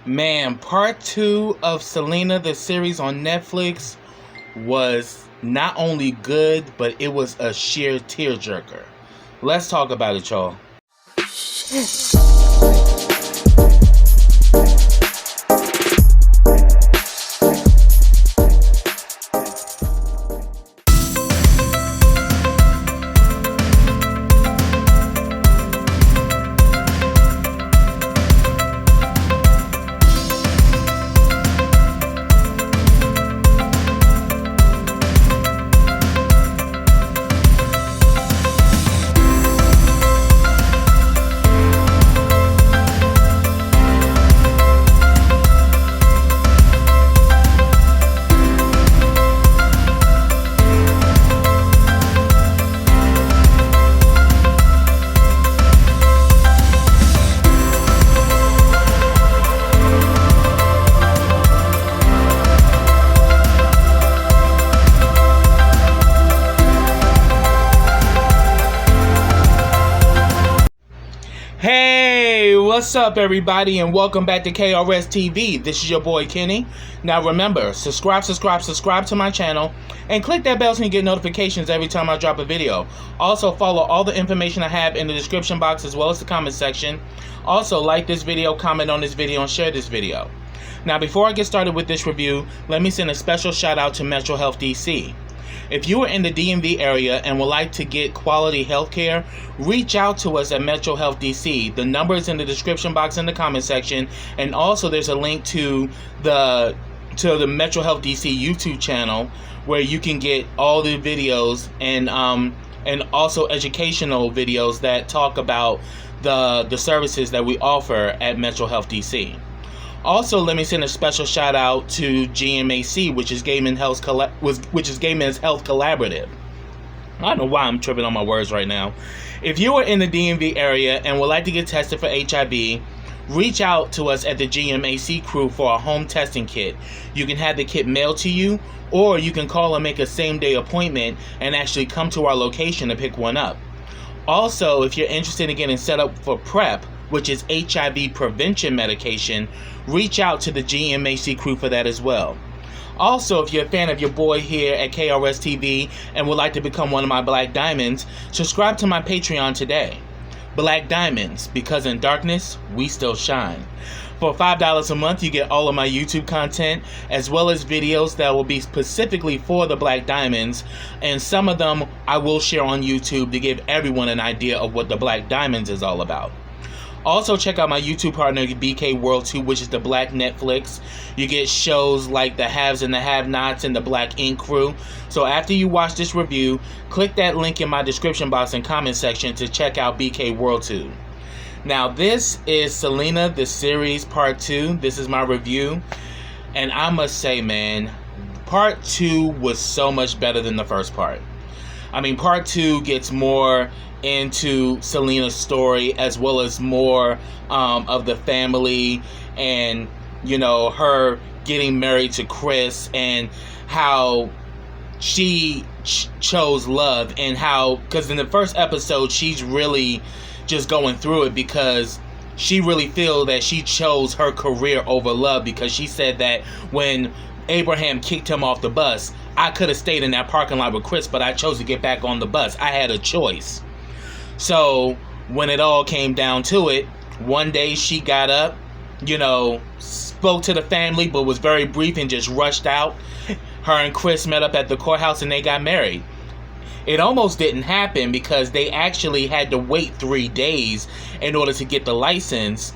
Man, part 2 of Selena, the series on Netflix, was not only good, but it was a sheer tearjerker. Let's talk about it, y'all. Hey, what's up everybody, and welcome back to KRSTV. This is your boy Kenny. Now remember, subscribe to my channel and click that bell so you get notifications every time I drop a video. Also follow all the information I have in the description box as well as the comment section. Also like this video, comment on this video, and share this video. Now before I get started with this review, let me send a special shout out to Metro Health DC. If you are in the DMV area and would like to get quality health care, reach out to us at Metro Health DC. The number is in the description box in the comment section, and also there's a link to the Metro Health DC YouTube channel where you can get all the videos and also educational videos that talk about the services that we offer at Metro Health DC. Also, let me send a special shout out to GMHC, which is Gaming Health Collaborative. I don't know why I'm tripping on my words right now. If you are in the DMV area and would like to get tested for HIV, reach out to us at the GMHC crew for a home testing kit. You can have the kit mailed to you, or you can call and make a same-day appointment and actually come to our location to pick one up. Also, if you're interested in getting set up for PrEP, which is HIV prevention medication, reach out to the GMHC crew for that as well. Also, if you're a fan of your boy here at KRSTV and would like to become one of my Black Diamonds, subscribe to my Patreon today. Black Diamonds, because in darkness, we still shine. For $5 a month, you get all of my YouTube content, as well as videos that will be specifically for the Black Diamonds, and some of them I will share on YouTube to give everyone an idea of what the Black Diamonds is all about. Also, check out my YouTube partner, BK World 2, which is the Black Netflix. You get shows like The Haves and the Have-Nots and the Black Ink Crew. So after you watch this review, click that link in my description box and comment section to check out BK World 2. Now, this is Selena, the series, part 2. This is my review. And I must say, man, part 2 was so much better than the first part. I mean, part 2 gets more into Selena's story, as well as more of the family, and you know, her getting married to Chris, and how she chose love, and how, because in the first episode she's really just going through it because she really feels that she chose her career over love, because she said that when Abraham kicked him off the bus, I could have stayed in that parking lot with Chris, but I chose to get back on the bus. I had a choice. So when it all came down to it, one day she got up, you know, spoke to the family, but was very brief and just rushed out. Her and Chris met up at the courthouse and they got married. It almost didn't happen because they actually had to wait 3 days in order to get the license.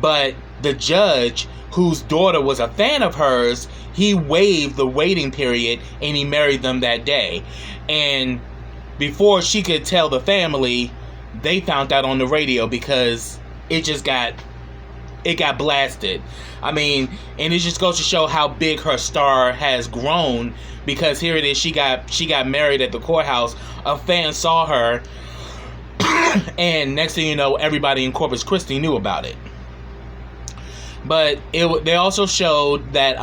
But the judge, whose daughter was a fan of hers, he waived the waiting period and he married them that day. And before she could tell the family, they found out on the radio because it got blasted. I mean, and it just goes to show how big her star has grown, because here it is, she got married at the courthouse. A fan saw her and next thing you know, everybody in Corpus Christi knew about it. But they also showed that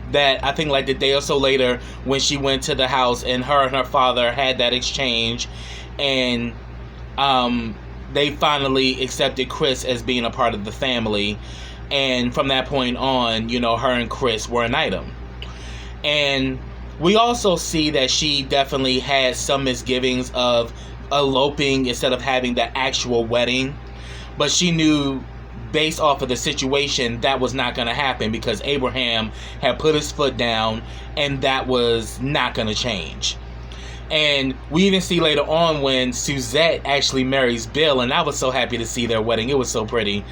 that I think like the day or so later, when she went to the house and her father had that exchange, and they finally accepted Chris as being a part of the family. And from that point on, her and Chris were an item. And we also see that she definitely had some misgivings of eloping instead of having the actual wedding. But she knew, based off of the situation, that was not going to happen because Abraham had put his foot down and that was not going to change. And we even see later on when Suzette actually marries Bill, and I was so happy to see their wedding. It was so pretty.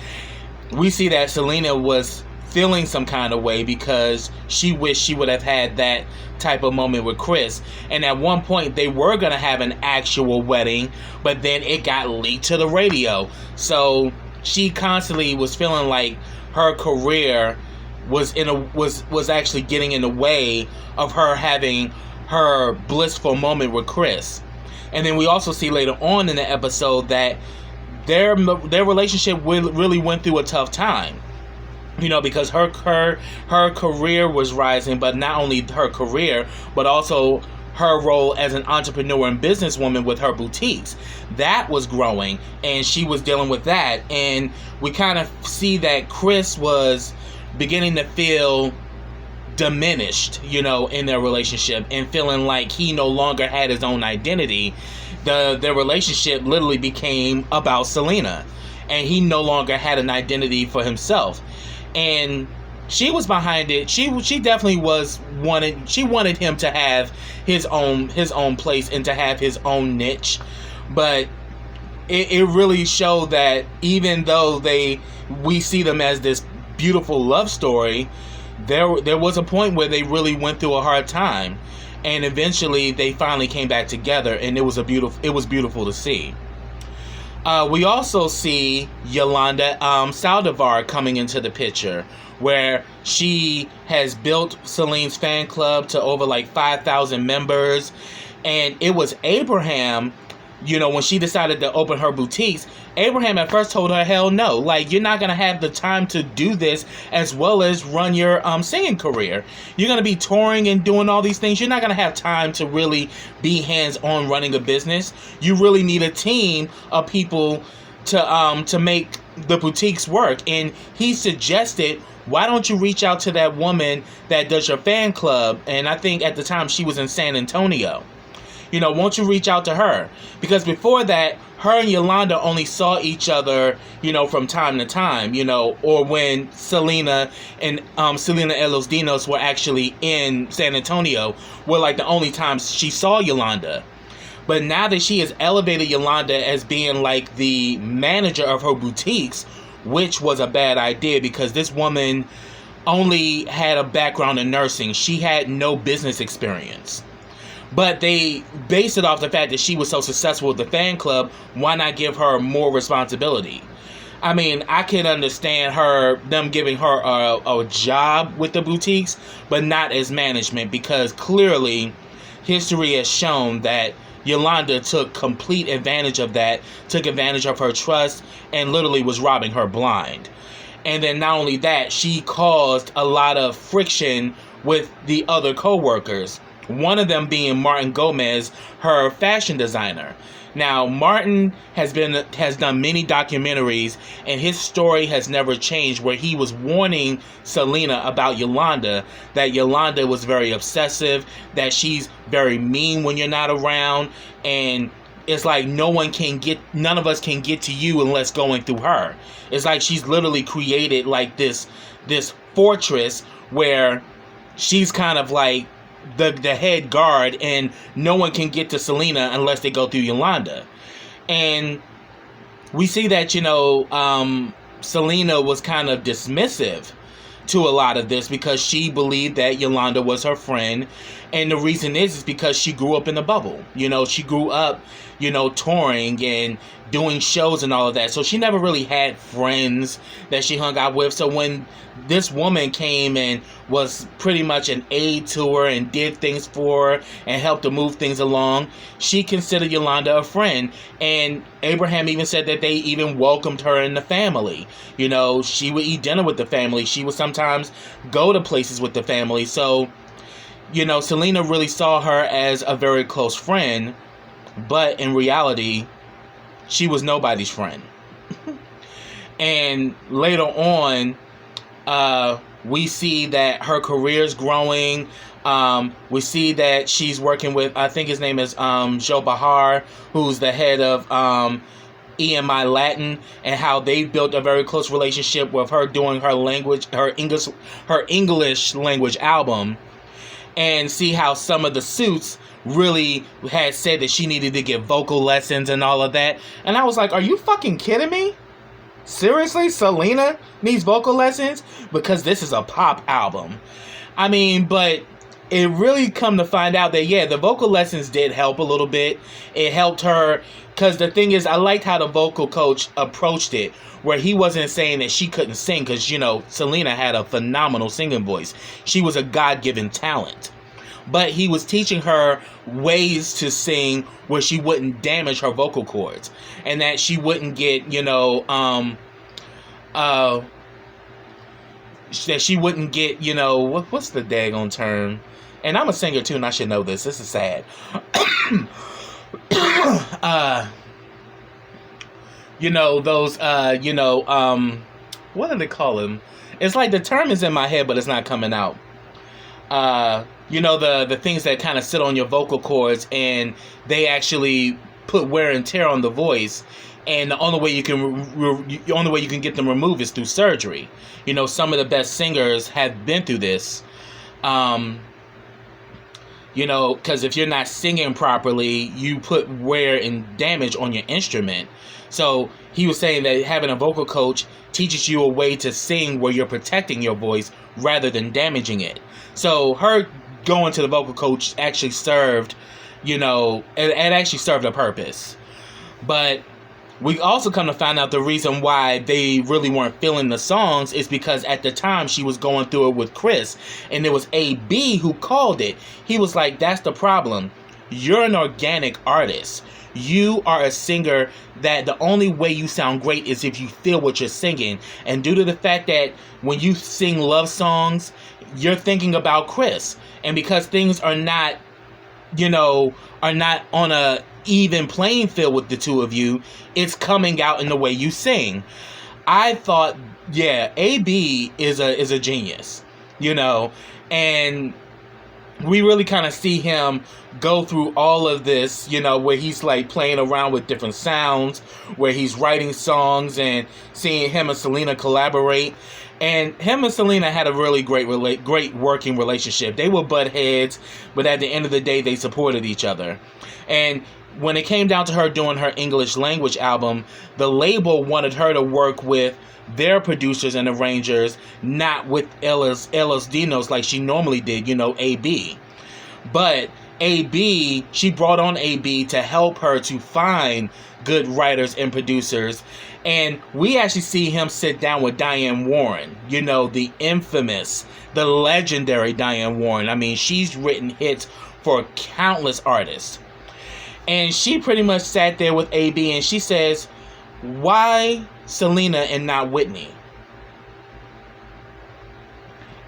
We see that Selena was feeling some kind of way because she wished she would have had that type of moment with Chris. And at one point they were going to have an actual wedding, but then it got leaked to the radio. So she constantly was feeling like her career was actually getting in the way of her having her blissful moment with Chris. And then we also see later on in the episode that their relationship really went through a tough time. Because her career was rising, but not only her career, but also her role as an entrepreneur and businesswoman with her boutiques. That was growing, and she was dealing with that. And we kind of see that Chris was beginning to feel diminished, in their relationship, and feeling like he no longer had his own identity. Their relationship literally became about Selena, and he no longer had an identity for himself. And she was behind it. She definitely wanted him to have his own place and to have his own niche. But it really showed that even though we see them as this beautiful love story, there was a point where they really went through a hard time, and eventually they finally came back together, and it was beautiful to see. We also see Yolanda Saldivar coming into the picture, where she has built Celine's fan club to over like 5,000 members. And it was Abraham, when she decided to open her boutiques, Abraham at first told her, hell no, like, you're not going to have the time to do this as well as run your singing career. You're going to be touring and doing all these things. You're not going to have time to really be hands-on running a business. You really need a team of people to make the boutiques work. And he suggested, why don't you reach out to that woman that does your fan club? And I think at the time she was in San Antonio. Won't you reach out to her? Because before that, her and Yolanda only saw each other, from time to time, or when Selena and Selena and Los Dinos were actually in San Antonio, were like the only times she saw Yolanda. But now that she has elevated Yolanda as being like the manager of her boutiques, which was a bad idea because this woman only had a background in nursing. She had no business experience. But they based it off the fact that she was so successful with the fan club. Why not give her more responsibility? I mean, I can understand them giving her a job with the boutiques, but not as management, because clearly history has shown that Yolanda took complete advantage of that, took advantage of her trust, and literally was robbing her blind. And then not only that, she caused a lot of friction with the other co-workers. One of them being Martin Gomez, her fashion designer. Now, Martin has done many documentaries, and his story has never changed, where he was warning Selena about Yolanda, that Yolanda was very obsessive, that she's very mean when you're not around, and it's like none of us can get to you unless going through her. It's like she's literally created like this fortress where she's kind of like the head guard, and no one can get to Selena unless they go through Yolanda. And we see that, Selena was kind of dismissive to a lot of this because she believed that Yolanda was her friend. And the reason is because she grew up in the bubble. She grew up, touring and doing shows and all of that. So she never really had friends that she hung out with. So when this woman came and was pretty much an aid to her and did things for her and helped to move things along, she considered Yolanda a friend. And Abraham even said that they even welcomed her in the family. She would eat dinner with the family. She would sometimes go to places with the family. So, Selena really saw her as a very close friend, but in reality, she was nobody's friend. And later on, We see that her career's growing. We see that she's working with, I think his name is Joe Bahar, who's the head of EMI Latin, and how they built a very close relationship with her doing her English language album, and see how some of the suits really had said that she needed to get vocal lessons and all of that. And I was like, are you fucking kidding me? Seriously? Selena needs vocal lessons? Because this is a pop album. I mean, but it really come to find out that, yeah, the vocal lessons did help a little bit. It helped her, because the thing is, I liked how the vocal coach approached it, where he wasn't saying that she couldn't sing, because, you know, Selena had a phenomenal singing voice. She was a God-given talent. But he was teaching her ways to sing where she wouldn't damage her vocal cords, and that she wouldn't get, you know, that she wouldn't get, you know, what's the daggone term? And I'm a singer too, and I should know this. This is sad. You know, those, what do they call them? It's like the term is in my head, but it's not coming out. You know, the things that kind of sit on your vocal cords, and they actually put wear and tear on the voice. And the only way you can get them removed is through surgery. You know, some of the best singers have been through this. You know, because if you're not singing properly, you put wear and damage on your instrument. So he was saying that having a vocal coach teaches you a way to sing where you're protecting your voice rather than damaging it. So her going to the vocal coach actually served, you know, it actually served a purpose. But we also come to find out the reason why they really weren't feeling the songs is because at the time she was going through it with Chris, and it was AB who called it. He was like, that's the problem. You're an organic artist. You are a singer that the only way you sound great is if you feel what you're singing. And due to the fact that when you sing love songs, you're thinking about Chris. And because things are not, you know, are not on a even playing field with the two of you, it's coming out in the way you sing. I thought, yeah, AB is a genius, you know, and we really kind of see him go through all of this, you know, where he's like playing around with different sounds, where he's writing songs, and seeing him and Selena collaborate. And him and Selena had a really great working relationship. They were butt heads, but at the end of the day, they supported each other. And when it came down to her doing her English language album, the label wanted her to work with their producers and arrangers, not with Los Dinos like she normally did, you know, AB. But AB, she brought on AB to help her to find good writers and producers. And we actually see him sit down with Diane Warren, you know, the infamous, the legendary Diane Warren. I mean, she's written hits for countless artists. And she pretty much sat there with AB, and she says, why Selena and not Whitney?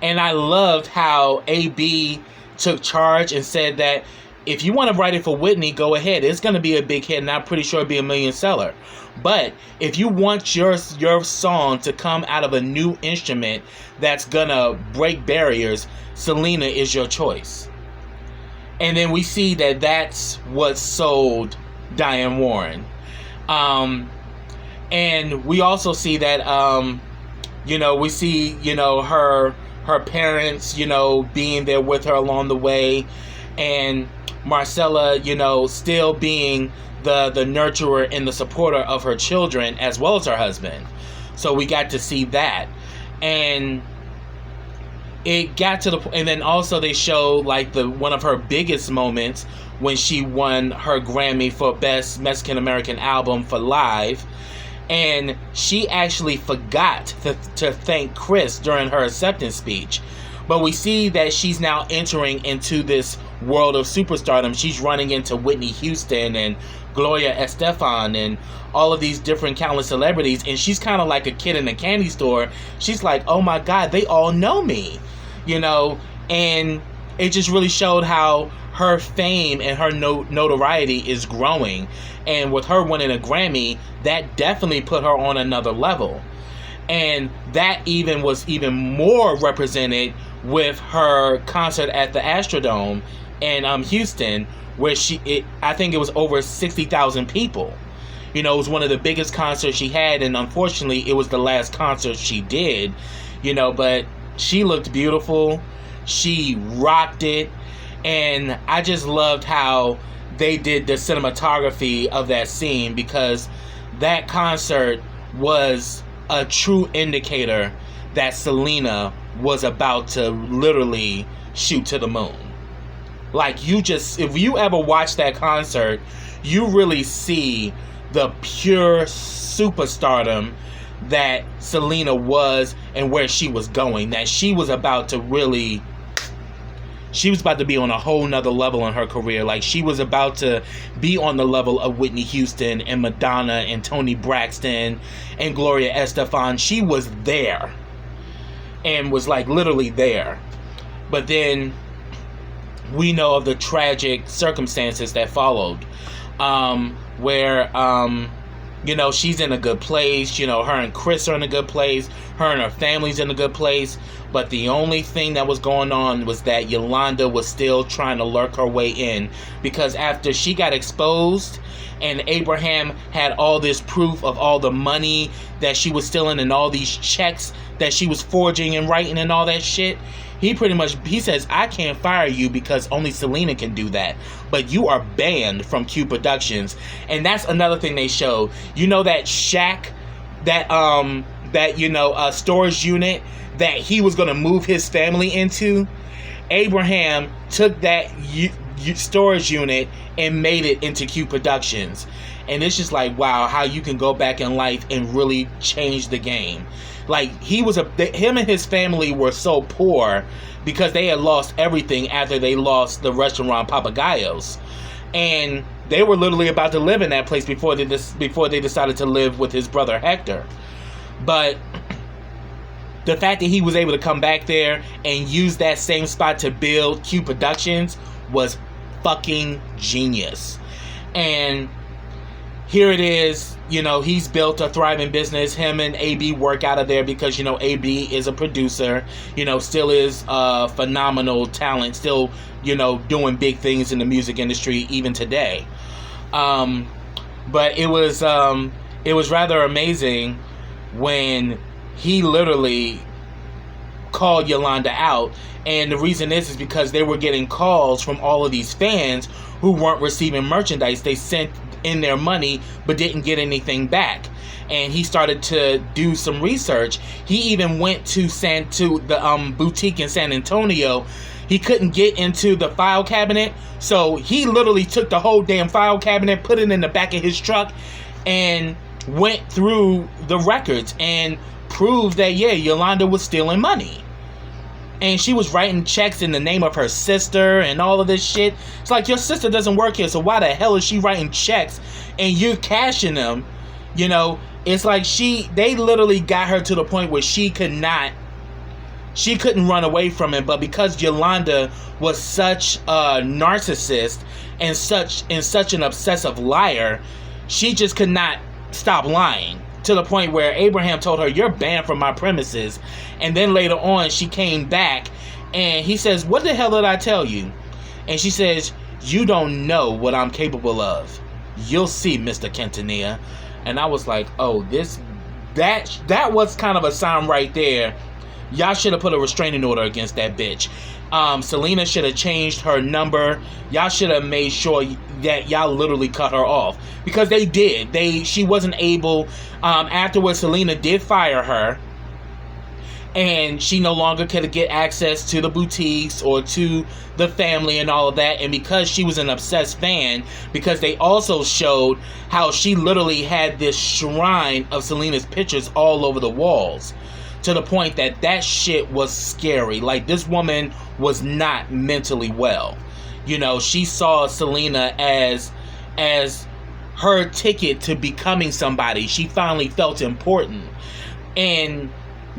And I loved how AB took charge and said that if you want to write it for Whitney, go ahead. It's going to be a big hit, and I'm pretty sure it'll be a million seller. But if you want your song to come out of a new instrument that's going to break barriers, Selena is your choice. And then we see that that's what sold Diane Warren. And we also see that, you know, we see, you know, her parents, you know, being there with her along the way. And Marcella, you know, still being the nurturer and the supporter of her children as well as her husband. So we got to see that. And it got to the point, and then also they showed like one of her biggest moments when she won her Grammy for Best Mexican American Album for Live, and she actually forgot to thank Chris during her acceptance speech. But we see that she's now entering into this world of superstardom. She's running into Whitney Houston and Gloria Estefan and all of these different countless celebrities, and she's kind of like a kid in a candy store. She's like, oh my God, they all know me. You know, and it just really showed how her fame and her notoriety is growing. And with her winning a Grammy, that definitely put her on another level. And that even was even more represented with her concert at the Astrodome in Houston, where I think it was over 60,000 people. You know, it was one of the biggest concerts she had, and unfortunately, it was the last concert she did. You know, but she looked beautiful. She rocked it. And I just loved how they did the cinematography of that scene, because that concert was a true indicator that Selena was about to literally shoot to the moon. Like, if you ever watch that concert, you really see the pure superstardom that Selena was and where she was going. That she was about to be on a whole nother level in her career. Like, she was about to be on the level of Whitney Houston and Madonna and Toni Braxton and Gloria Estefan. She was there, and was like literally there. But then we know of the tragic circumstances that followed, where you know, she's in a good place. You know, her and Chris are in a good place. Her and her family's in a good place. But the only thing that was going on was that Yolanda was still trying to lurk her way in. Because after she got exposed and Abraham had all this proof of all the money that she was stealing and all these checks that she was forging and writing and all that shit, he says, I can't fire you because only Selena can do that. But you are banned from Q Productions. And that's another thing they showed. You know that shack, that storage unit that he was going to move his family into? Abraham took that storage unit and made it into Q Productions. And it's just like, wow, how you can go back in life and really change the game. Like, him and his family were so poor because they had lost everything after they lost the restaurant Papagayos. And they were literally about to live in that place before they decided to live with his brother Hector. But the fact that he was able to come back there and use that same spot to build Q Productions was fucking genius. And here it is, you know, he's built a thriving business. Him and AB work out of there because, you know, AB is a producer, you know, still is phenomenal talent, still, you know, doing big things in the music industry even today. But it was rather amazing when he literally called Yolanda out. And the reason is because they were getting calls from all of these fans who weren't receiving merchandise. They sent in their money but didn't get anything back. And he started to do some research. He even went to the boutique in San Antonio. He couldn't get into the file cabinet, so he literally took the whole damn file cabinet, put it in the back of his truck, and went through the records and proved that, yeah, Yolanda was stealing money. And she was writing checks in the name of her sister and all of this shit. It's like, your sister doesn't work here, so why the hell is she writing checks and you're cashing them? You know, it's like they literally got her to the point where she couldn't run away from it. But because Yolanda was such a narcissist and such an obsessive liar, she just could not stop lying. To the point where Abraham told her, you're banned from my premises. And then later on, she came back and he says, what the hell did I tell you? And she says, you don't know what I'm capable of. You'll see, Mr. Quintanilla. And I was like, oh, that was kind of a sign right there. Y'all should have put a restraining order against that bitch. Selena should have changed her number. Y'all should have made sure that y'all literally cut her off. Because they did. She wasn't able. Afterwards, Selena did fire her. And she no longer could get access to the boutiques or to the family and all of that. And because she was an obsessed fan, because they also showed how she literally had this shrine of Selena's pictures all over the walls. To the point that shit was scary. Like, this woman was not mentally well. You know, she saw Selena as her ticket to becoming somebody. She finally felt important. And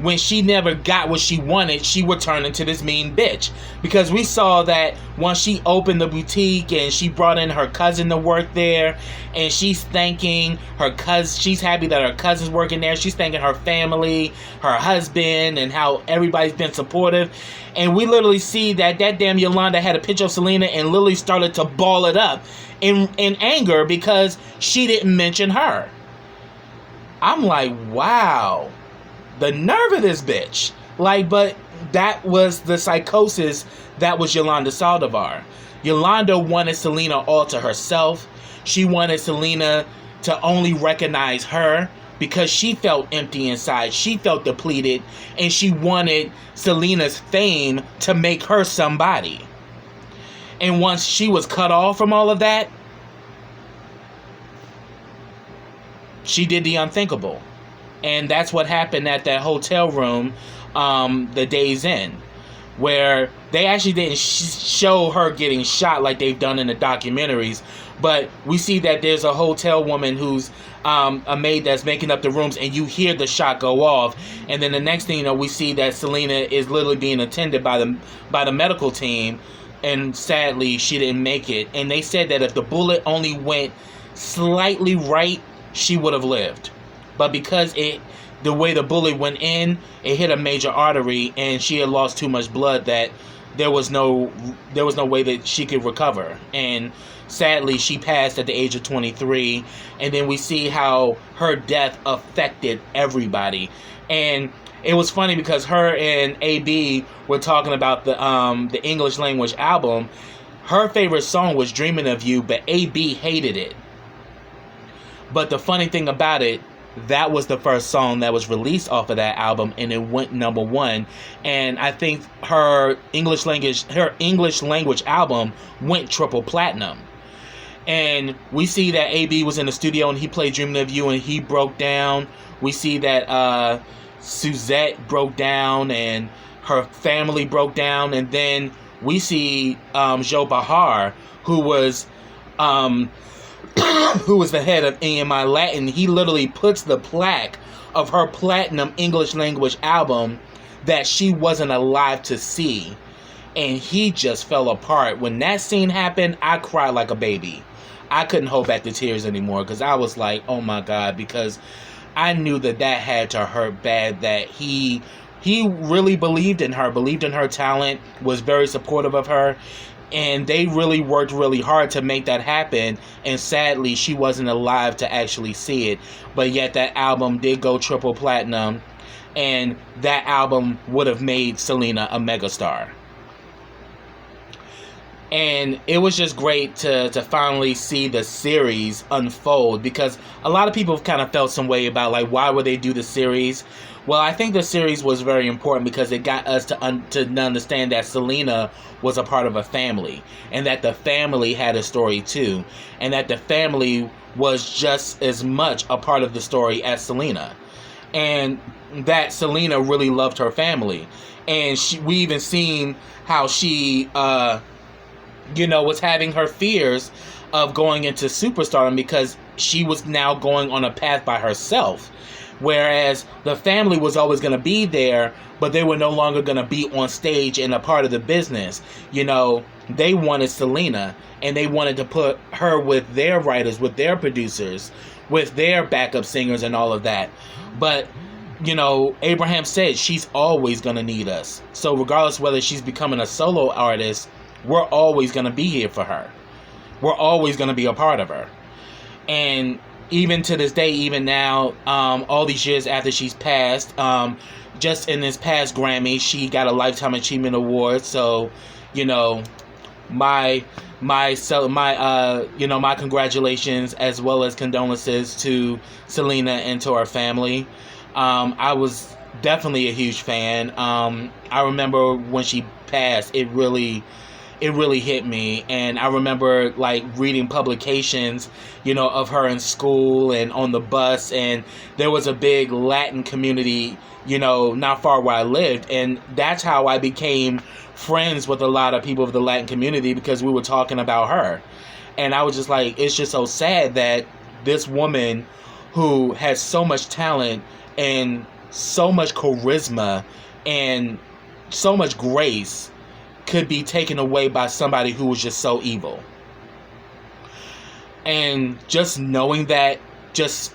when she never got what she wanted, she would turn into this mean bitch. Because we saw that once she opened the boutique and she brought in her cousin to work there, and she's thanking her cousin, she's happy that her cousin's working there, she's thanking her family, her husband, and how everybody's been supportive. And we literally see that damn Yolanda had a picture of Selena and literally started to ball it up in anger because she didn't mention her. I'm like, wow. The nerve of this bitch. Like, but that was the psychosis that was Yolanda Saldivar. Yolanda wanted Selena all to herself. She wanted Selena to only recognize her because she felt empty inside. She felt depleted, and she wanted Selena's fame to make her somebody. And once she was cut off from all of that, she did the unthinkable. And that's what happened at that hotel room the Days Inn, where they actually didn't show her getting shot like they've done in the documentaries. But we see that there's a hotel woman who's a maid that's making up the rooms, and you hear the shot go off. And then the next thing you know, we see that Selena is literally being attended by the medical team, and sadly, she didn't make it. And they said that if the bullet only went slightly right, she would have lived. But because the way the bullet went in, it hit a major artery, and she had lost too much blood that there was no way that she could recover. And sadly, she passed at the age of 23. And then we see how her death affected everybody. And it was funny because her and AB were talking about the English language album. Her favorite song was "Dreaming of You," but AB hated it. But the funny thing about it, that was the first song that was released off of that album, and it went #1. And I think her English language album went triple platinum. And we see that AB was in the studio and he played "Dreaming of You" and he broke down. We see that Suzette broke down and her family broke down. And then we see Joe Behar, who was the head of EMI Latin. He literally puts the plaque of her platinum English language album that she wasn't alive to see. And he just fell apart. When that scene happened, I cried like a baby. I couldn't hold back the tears anymore because I was like, oh my God, because I knew that had to hurt bad, that he really believed in her talent, was very supportive of her. And they really worked really hard to make that happen. And sadly, she wasn't alive to actually see it. But yet that album did go triple platinum. And that album would have made Selena a megastar. And it was just great to finally see the series unfold. Because a lot of people have kind of felt some way about, like, why would they do the series? Well, I think the series was very important because it got us to understand that Selena was a part of a family, and that the family had a story too, and that the family was just as much a part of the story as Selena, and that Selena really loved her family. And we even seen how she was having her fears of going into Superstardom because she was now going on a path by herself. Whereas the family was always going to be there, but they were no longer going to be on stage and a part of the business. They wanted Selena, and they wanted to put her with their writers, with their producers, with their backup singers and all of that. But, Abraham said she's always going to need us. So regardless whether she's becoming a solo artist, we're always going to be here for her. We're always going to be a part of her. And even to this day, even now, all these years after she's passed, just in this past Grammy, she got a Lifetime Achievement Award. So, my congratulations as well as condolences to Selena and to her family. I was definitely a huge fan. I remember when she passed, it really hit me. And I remember reading publications, of her in school and on the bus. And there was a big Latin community, not far where I lived. And that's how I became friends with a lot of people of the Latin community, because we were talking about her. And I was just like, it's just so sad that this woman who has so much talent and so much charisma and so much grace could be taken away by somebody who was just so evil. And just knowing that, just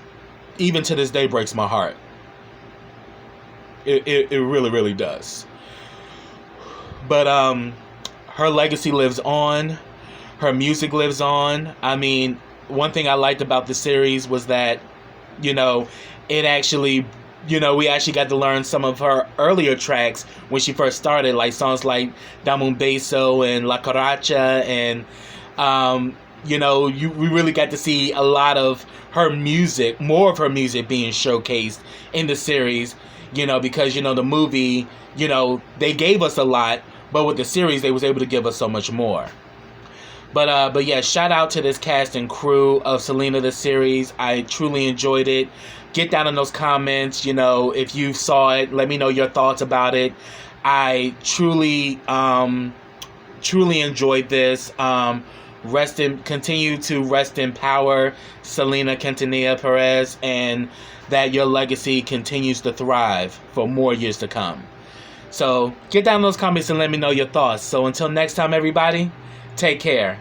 even to this day, breaks my heart. It really, really does. But her legacy lives on. Her music lives on. I mean, one thing I liked about the series was that, it actually, we actually got to learn some of her earlier tracks when she first started, like songs like Dame un Beso and La Caracha, and, we really got to see a lot of her music, more of her music being showcased in the series, because, the movie, they gave us a lot, but with the series, they was able to give us so much more. But yeah, shout out to this cast and crew of Selena the series. I truly enjoyed it. Get down in those comments, if you saw it, let me know your thoughts about it. I truly enjoyed this. Continue to rest in power, Selena Quintanilla Perez, and that your legacy continues to thrive for more years to come. So get down in those comments and let me know your thoughts. So until next time, everybody, take care.